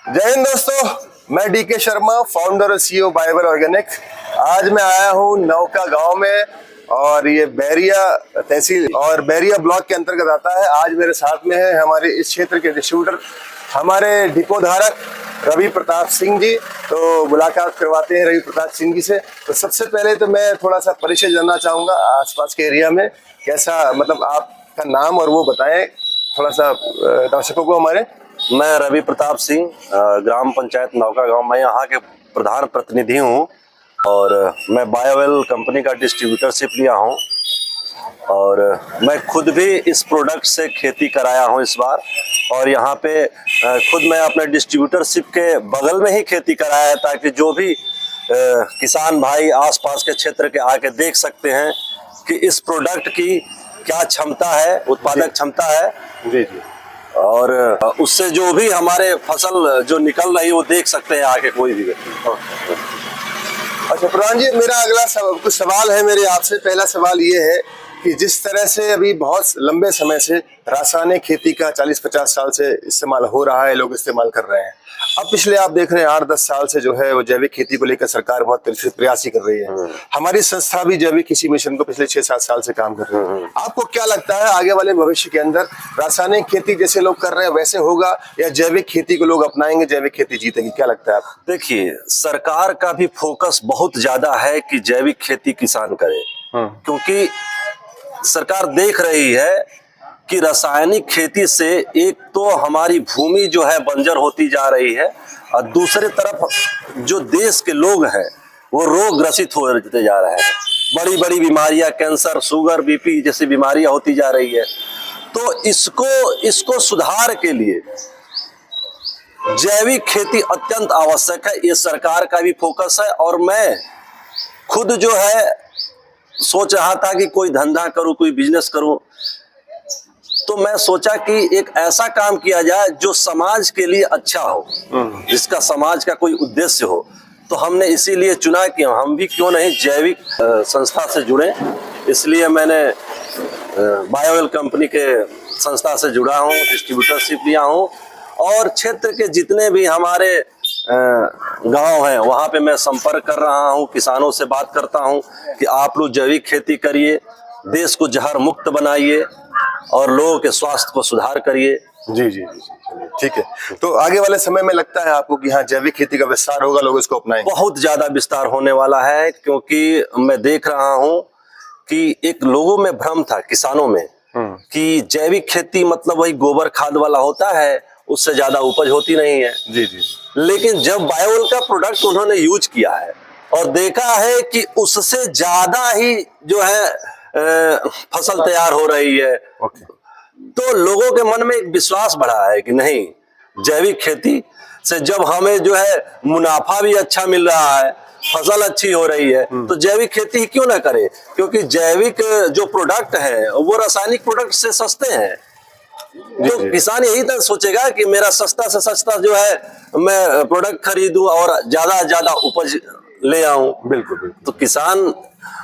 जय हिंद दोस्तों, मैं डीके शर्मा, फाउंडर और सीईओ बायोवेल ऑर्गेनिक। आज मैं आया हूँ नौका गांव में और ये बैरिया तहसील और बैरिया ब्लॉक के अंतर्गत आता है। आज मेरे साथ में है हमारे इस क्षेत्र के डिस्ट्रीब्यूटर, हमारे डिपो धारक रवि प्रताप सिंह जी। तो मुलाकात करवाते हैं रवि प्रताप सिंह जी से। तो सबसे पहले तो मैं थोड़ा सा परिचय जानना चाहूँगा आसपास के एरिया में कैसा, मतलब आपका नाम और वो बताएं थोड़ा सा दर्शकों को हमारे। मैं रवि प्रताप सिंह, ग्राम पंचायत नौका गांव, मैं यहाँ के प्रधान प्रतिनिधि हूँ और मैं बायोवेल कंपनी का डिस्ट्रीब्यूटरशिप लिया हूँ और मैं खुद भी इस प्रोडक्ट से खेती कराया हूँ इस बार। और यहाँ पे खुद मैं अपने डिस्ट्रीब्यूटरशिप के बगल में ही खेती कराया है ताकि जो भी किसान भाई आसपास के क्षेत्र के आके देख सकते हैं कि इस प्रोडक्ट की क्या क्षमता है, उत्पादक क्षमता है। जी जी। और उससे जो भी हमारे फसल जो निकल रही है वो देख सकते हैं आके कोई भी। अच्छा प्रधान जी, मेरा अगला कुछ सवाल है मेरे आपसे। पहला सवाल ये है कि जिस तरह से अभी बहुत लंबे समय से रासायनिक खेती का 40-50 साल से इस्तेमाल हो रहा है, लोग इस्तेमाल कर रहे हैं। अब पिछले आप देख रहे हैं 8-10 साल से जो है वो जैविक खेती को लेकर सरकार बहुत प्रयास ही कर रही है। हमारी संस्था भी जैविक कृषि मिशन को पिछले 6-7 साल से काम कर रही है। आपको क्या लगता है आगे वाले भविष्य के अंदर रासायनिक खेती जैसे लोग कर रहे हैं वैसे होगा या जैविक खेती को लोग अपनाएंगे, जैविक खेती जीतेगी? क्या लगता है आपको? देखिए, सरकार का भी फोकस बहुत ज्यादा है कि जैविक खेती किसान करे, क्योंकि सरकार देख रही है कि रासायनिक खेती से एक तो हमारी भूमि जो है बंजर होती जा रही है और दूसरे तरफ जो देश के लोग हैं वो रोग ग्रसित होते जा रहे हैं। बड़ी बड़ी बीमारियां, कैंसर, शुगर, बीपी जैसी बीमारियां होती जा रही है। तो इसको सुधार के लिए जैविक खेती अत्यंत आवश्यक है। ये सरकार का भी फोकस है और मैं खुद जो है सोच रहा था कि कोई धंधा करूं, कोई बिजनेस करूं, तो मैं सोचा कि एक ऐसा काम किया जाए जो समाज के लिए अच्छा हो, जिसका समाज का कोई उद्देश्य हो। तो हमने इसीलिए चुना कि हम भी क्यों नहीं जैविक संस्था से जुड़े। इसलिए मैंने बायोवेल कंपनी के संस्था से जुड़ा हूँ, डिस्ट्रीब्यूटरशिप लिया हूँ और क्षेत्र के जितने भी हमारे गांव हैं वहाँ पे मैं संपर्क कर रहा हूँ, किसानों से बात करता हूँ कि आप लोग जैविक खेती करिए, देश को जहर मुक्त बनाइए और लोगों के स्वास्थ्य को सुधार करिए। जी जी जी, ठीक है। तो आगे वाले समय में लगता है आपको कि हाँ जैविक खेती का विस्तार होगा, लोग इसको अपनाएंगे? बहुत ज्यादा विस्तार होने वाला है, क्योंकि मैं देख रहा हूँ कि एक लोगों में भ्रम था, किसानों में, कि जैविक खेती मतलब वही गोबर खाद वाला होता है, उससे ज्यादा उपज होती नहीं है। जी जी। लेकिन जब बायोवेल का प्रोडक्ट उन्होंने यूज किया है और देखा है कि उससे ज्यादा ही जो है फसल तैयार हो रही है, तो लोगों के मन में एक विश्वास बढ़ा है कि नहीं, जैविक खेती से जब हमें जो है मुनाफा भी अच्छा मिल रहा है, फसल अच्छी हो रही है, तो जैविक खेती ही क्यों ना करें। क्योंकि जैविक जो प्रोडक्ट है वो रासायनिक प्रोडक्ट से सस्ते हैं। तो किसान यही तो सोचेगा कि मेरा सस्ता से सस्ता जो है मैं प्रोडक्ट खरीदूं और ज्यादा उपज ले आऊं। बिल्कुल बिल्कुल। तो किसान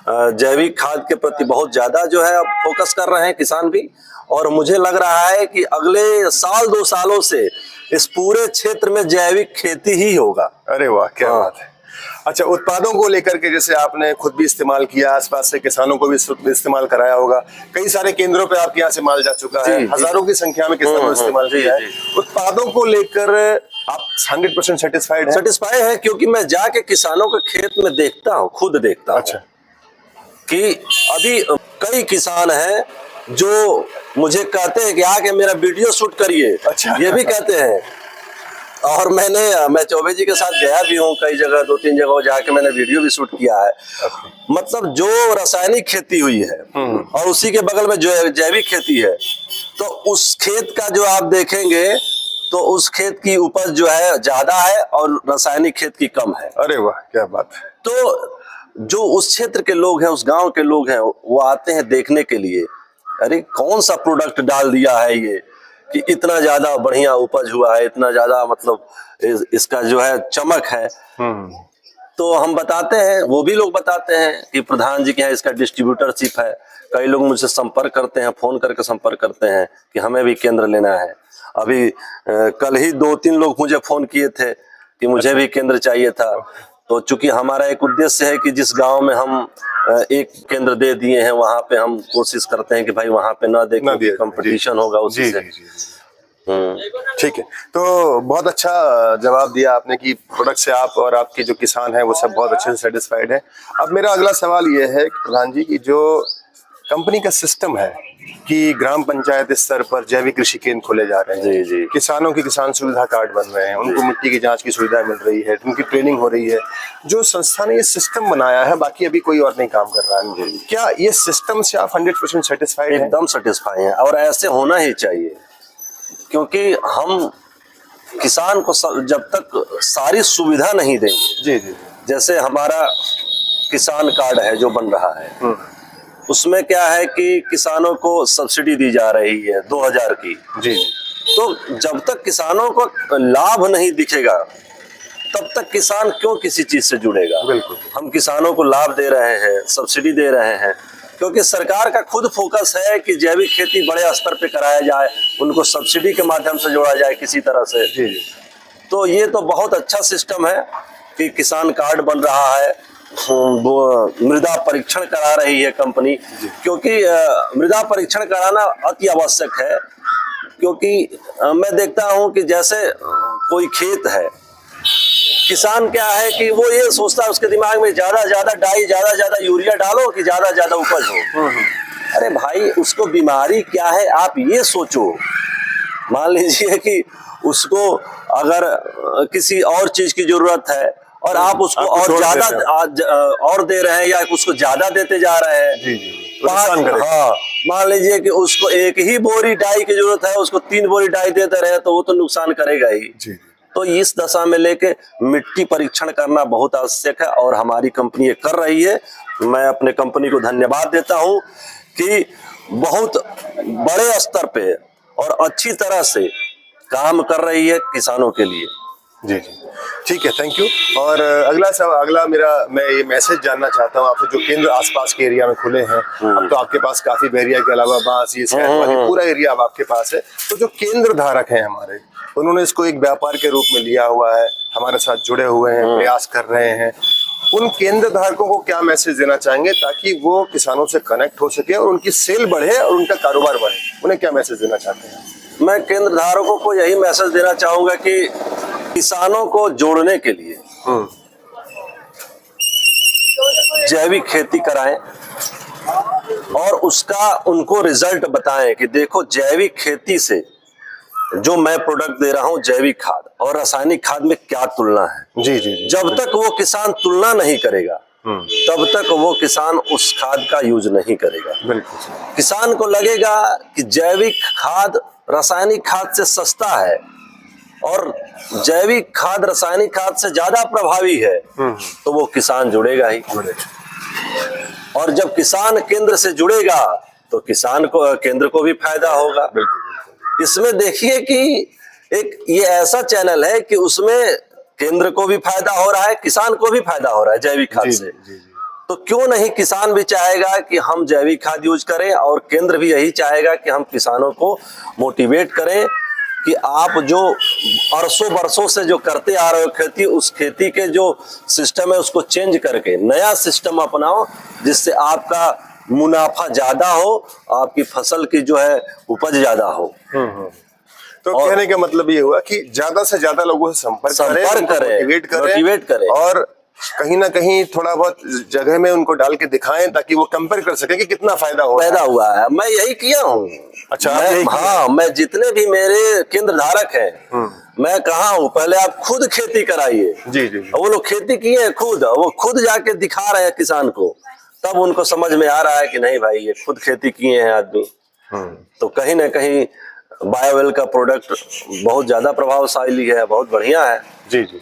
जैविक खाद के प्रति बहुत ज्यादा जो है अब फोकस कर रहे हैं, किसान भी। और मुझे लग रहा है कि अगले 1-2 सालों से इस पूरे क्षेत्र में जैविक खेती ही होगा। अरे वाह, क्या बात है। अच्छा, उत्पादों को लेकर के जैसे आपने खुद भी इस्तेमाल किया, आसपास से किसानों को भी इस्तेमाल कराया होगा, कई सारे केंद्रों पे आपके यहाँ से माल जा चुका है, हजारों की संख्या में किसानों ने इस्तेमाल किया है। उत्पादों को लेकर आप 100% सेटिस्फाइड हैं? सेटिस्फाइड है, क्योंकि मैं जाके किसानों के खेत में देखता हूँ, खुद देखता हूँ। अच्छा। कि अभी कई किसान हैं जो मुझे कहते हैं कि आके मेरा वीडियो शूट करिए। अच्छा। ये भी कहते हैं। और मैं चौबे जी के साथ गया भी हूँ कई जगह, 2-3 जगह जाके मैंने वीडियो भी शूट किया है। मतलब जो रासायनिक खेती हुई है और उसी के बगल में जो जैविक खेती है, तो उस खेत का जो आप देखेंगे तो उस खेत की उपज जो है ज्यादा है और रासायनिक खेत की कम है। अरे वाह, क्या बात है। तो जो उस क्षेत्र के लोग हैं, उस गांव के लोग हैं, वो आते हैं देखने के लिए, अरे कौन सा प्रोडक्ट डाल दिया है ये कि इतना ज्यादा बढ़िया उपज हुआ है, इतना ज्यादा मतलब इसका जो है चमक है। तो हम बताते हैं, वो भी लोग बताते हैं कि प्रधान जी के यहाँ इसका डिस्ट्रीब्यूटरशिप है। कई लोग मुझसे संपर्क करते हैं, फोन करके संपर्क करते हैं कि हमें भी केंद्र लेना है। अभी कल ही 2-3 लोग मुझे फोन किए थे कि मुझे भी केंद्र चाहिए था। तो चूंकि हमारा एक उद्देश्य है कि जिस गांव में हम एक केंद्र दे दिए हैं वहां पे हम कोशिश करते हैं कि भाई वहां पे ना दें, क्योंकि कंपटीशन होगा उसी से। ठीक है, तो बहुत अच्छा जवाब दिया आपने कि प्रोडक्ट से आप और आपके जो किसान हैं वो सब बहुत अच्छे से सेटिस्फाइड हैं। अब मेरा अगला सवाल ये है कि प्रधान जी, की जो कंपनी का सिस्टम है कि ग्राम पंचायत स्तर पर जैविक कृषि केंद्र खोले जा रहे हैं, जी जी, किसानों की किसान सुविधा कार्ड बन रहे हैं, उनको मिट्टी की जांच की सुविधा मिल रही है, उनकी ट्रेनिंग हो रही है, जो संस्था ने ये सिस्टम बनाया है बाकी अभी कोई और नहीं काम कर रहा है, क्या ये सिस्टम से आप 100% सेटिस्फाइड हैं? एकदम सेटिस्फाई हैं, और ऐसे होना ही चाहिए, क्योंकि हम किसान को जब तक सारी सुविधा नहीं देंगे, जी जी, जैसे हमारा किसान कार्ड है जो बन रहा है, उसमें क्या है कि किसानों को सब्सिडी दी जा रही है 2000 की। जी, तो जब तक किसानों को लाभ नहीं दिखेगा तब तक किसान क्यों किसी चीज से जुड़ेगा। बिल्कुल, हम किसानों को लाभ दे रहे हैं, सब्सिडी दे रहे हैं, क्योंकि सरकार का खुद फोकस है कि जैविक खेती बड़े स्तर पे कराया जाए, उनको सब्सिडी के माध्यम से जोड़ा जाए किसी तरह से। जी, तो ये तो बहुत अच्छा सिस्टम है कि किसान कार्ड बन रहा है, वो मृदा परीक्षण करा रही है कंपनी, क्योंकि मृदा परीक्षण कराना अति आवश्यक है। क्योंकि मैं देखता हूं कि जैसे कोई खेत है, किसान क्या है कि वो ये सोचता है, उसके दिमाग में ज्यादा डाई, ज्यादा यूरिया डालो कि ज्यादा उपज हो। अरे भाई, उसको बीमारी क्या है आप ये सोचो। मान लीजिए कि उसको अगर किसी और चीज की जरूरत है और आप उसको और ज्यादा और दे रहे हैं, या उसको ज्यादा देते जा रहे हैं। जी जी, तो हाँ, मान लीजिए कि उसको एक ही बोरी डाई की जरूरत है, उसको 3 बोरी डाई देते रहे तो वो तो नुकसान करेगा ही। जी। तो इस दशा में लेके मिट्टी परीक्षण करना बहुत आवश्यक है, और हमारी कंपनी ये कर रही है। मैं अपने कंपनी को धन्यवाद देता हूं कि बहुत बड़े स्तर पे और अच्छी तरह से काम कर रही है किसानों के लिए। जी जी, ठीक है, थैंक यू। और अगला मैं ये मैसेज जानना चाहता हूँ आपसे, जो केंद्र आसपास के एरिया में खुले हैं, अब तो आपके पास काफी बैरिया के अलावा बांस, ये शहर वाली पूरा एरिया अब आपके पास है, तो जो केंद्र धारक हैं हमारे, उन्होंने इसको एक व्यापार के रूप में लिया हुआ है, हमारे साथ जुड़े हुए हैं, प्रयास कर रहे हैं, उन केंद्र धारकों को क्या मैसेज देना चाहेंगे ताकि वो किसानों से कनेक्ट हो सके और उनकी सेल बढ़े और उनका कारोबार बढ़े? उन्हें क्या मैसेज देना चाहते हैं? मैं केंद्र धारकों को यही मैसेज देना चाहूंगा कि किसानों को जोड़ने के लिए जैविक खेती कराएं और उसका उनको रिजल्ट बताएं कि देखो जैविक खेती से जो मैं प्रोडक्ट दे रहा हूं, जैविक खाद और रासायनिक खाद में क्या तुलना है। जी जी, जब तक वो किसान तुलना नहीं करेगा तब तक वो किसान उस खाद का यूज नहीं करेगा। बिल्कुल, किसान को लगेगा कि जैविक खाद रासायनिक खाद से सस्ता है और जैविक खाद रासायनिक खाद से ज्यादा प्रभावी है, तो वो किसान जुड़ेगा ही। और जब किसान केंद्र से जुड़ेगा तो किसान को, केंद्र को भी फायदा होगा। बिल्कुल। इसमें देखिए कि एक ये ऐसा चैनल है कि उसमें केंद्र को भी फायदा हो रहा है, किसान को भी फायदा हो रहा है जैविक खाद से। तो क्यों नहीं किसान भी चाहेगा कि हम जैविक खाद यूज करें, और केंद्र भी यही चाहेगा कि हम किसानों को मोटिवेट करें कि आप जो अरसों बरसों से जो करते आ रहे हो खेती, उस खेती के जो सिस्टम है उसको चेंज करके नया सिस्टम अपनाओ, जिससे आपका मुनाफा ज्यादा हो, आपकी फसल की जो है उपज ज्यादा हो। तो कहने का मतलब ये हुआ कि ज्यादा से ज्यादा लोगों से संपर्क करें, मोटिवेट करें और कहीं ना कहीं थोड़ा बहुत जगह में उनको डाल के दिखाएं ताकि वो कंपेयर कर सके कि कितना फायदा हुआ है। मैं यही किया हूँ। अच्छा, मैं जितने भी मेरे केंद्र धारक हैं, मैं कहा हूँ पहले आप खुद खेती कराइए। जी जी, वो लोग खेती किए खुद, वो खुद जाके दिखा रहे हैं किसान को, तब उनको समझ में आ रहा है कि नहीं भाई ये खुद खेती किए हैं आदमी। तो कहीं ना कहीं बायोवेल का प्रोडक्ट बहुत ज्यादा प्रभावशाली है, बहुत बढ़िया है। जी जी,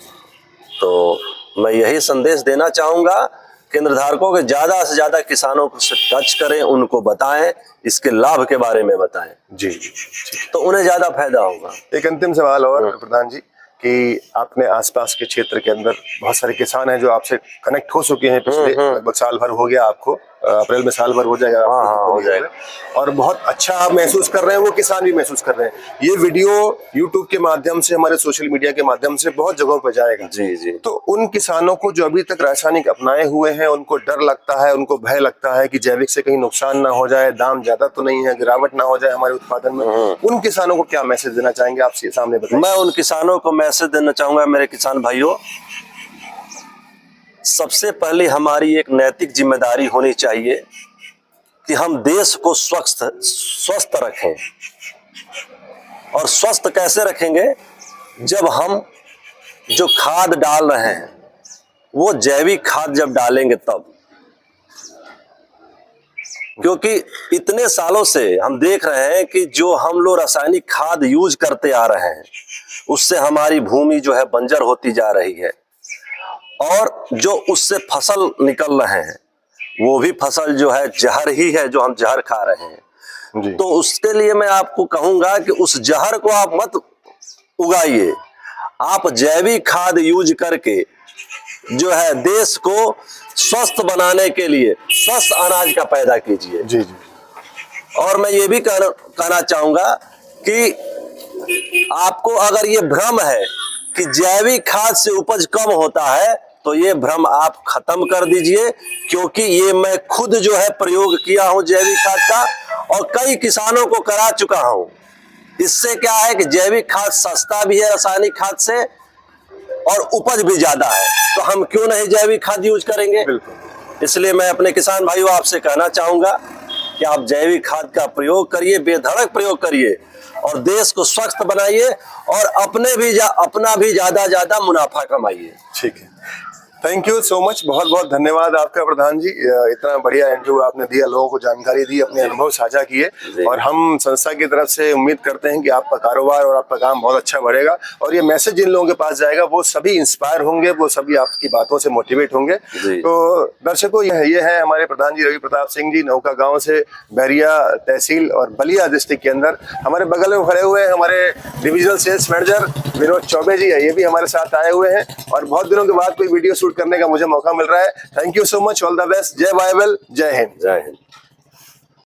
तो मैं यही संदेश देना चाहूंगा केंद्र धारकों के, ज्यादा से ज्यादा किसानों को से टच करें, उनको बताएं, इसके लाभ के बारे में बताएं। जी जी, तो उन्हें ज्यादा फायदा होगा। एक अंतिम सवाल और प्रधान जी, कि आपने आसपास के क्षेत्र के अंदर बहुत सारे किसान हैं जो आपसे कनेक्ट हो चुके हैं, पिछले लगभग साल भर हो गया आपको, अप्रैल में साल भर हो जाएगा। हाँ, हाँ, हो जाएगा। और बहुत अच्छा आप महसूस कर रहे हैं, वो किसान भी महसूस कर रहे हैं। ये वीडियो यूट्यूब के माध्यम से, हमारे सोशल मीडिया के माध्यम से बहुत जगहों पर जाएगा। जी जी। तो उन किसानों को जो अभी तक रासायनिक अपनाए हुए हैं, उनको डर लगता है, उनको भय लगता है कि जैविक से कहीं नुकसान ना हो जाए, दाम ज्यादा तो नहीं है, गिरावट ना हो जाए हमारे उत्पादन में, उन किसानों को क्या मैसेज देना चाहेंगे आप सामने बताएं। मैं उन किसानों को मैसेज देना चाहूंगा, मेरे किसान भाइयों, सबसे पहले हमारी एक नैतिक जिम्मेदारी होनी चाहिए कि हम देश को स्वस्थ रखें। और स्वस्थ कैसे रखेंगे? जब हम जो खाद डाल रहे हैं वो जैविक खाद जब डालेंगे तब। क्योंकि इतने सालों से हम देख रहे हैं कि जो हम लोग रासायनिक खाद यूज करते आ रहे हैं उससे हमारी भूमि जो है बंजर होती जा रही है, और जो उससे फसल निकल रहे हैं वो भी फसल जो है जहर ही है, जो हम जहर खा रहे हैं जी। तो उसके लिए मैं आपको कहूंगा कि उस जहर को आप मत उगाइए, आप जैविक खाद यूज करके जो है देश को स्वस्थ बनाने के लिए स्वस्थ अनाज का पैदा कीजिए। जी जी। और मैं ये भी कहना चाहूंगा कि आपको अगर ये भ्रम है कि जैविक खाद से उपज कम होता है तो ये भ्रम आप खत्म कर दीजिए, क्योंकि ये मैं खुद जो है प्रयोग किया हूं जैविक खाद का, और कई किसानों को करा चुका हूं। इससे क्या है कि जैविक खाद सस्ता भी है रासायनिक खाद से और उपज भी ज्यादा है, तो हम क्यों नहीं जैविक खाद यूज करेंगे। बिल्कुल। इसलिए मैं अपने किसान भाइयों आपसे कहना चाहूंगा कि आप जैविक खाद का प्रयोग करिए, बेधड़क प्रयोग करिए और देश को स्वस्थ बनाइए और अपना भी ज्यादा मुनाफा कमाइए। ठीक है, थैंक यू सो मच, बहुत बहुत धन्यवाद आपका प्रधान जी। इतना बढ़िया इंटरव्यू आपने दिया, लोगों को जानकारी दी, अपने अनुभव साझा किए, और हम संस्था की तरफ से उम्मीद करते हैं कि आपका कारोबार और आपका काम बहुत अच्छा बढ़ेगा, और ये मैसेज जिन लोगों के पास जाएगा वो सभी इंस्पायर होंगे, वो सभी आपकी बातों से मोटिवेट होंगे। तो दर्शकों, ये है हमारे प्रधान जी रवि प्रताप सिंह जी, नौका गाँव से, बैरिया तहसील और बलिया डिस्ट्रिक्ट के अंदर। हमारे बगल में खड़े हुए हैं हमारे divisional sales manager Vinod Choubey ji है, ये भी हमारे साथ आए हुए हैं, और बहुत दिनों के बाद कोई वीडियो शूट करने का मुझे मौका मिल रहा है। Thank you so much, all the best, जय बाइबल, जय हिंद। जय हिंद।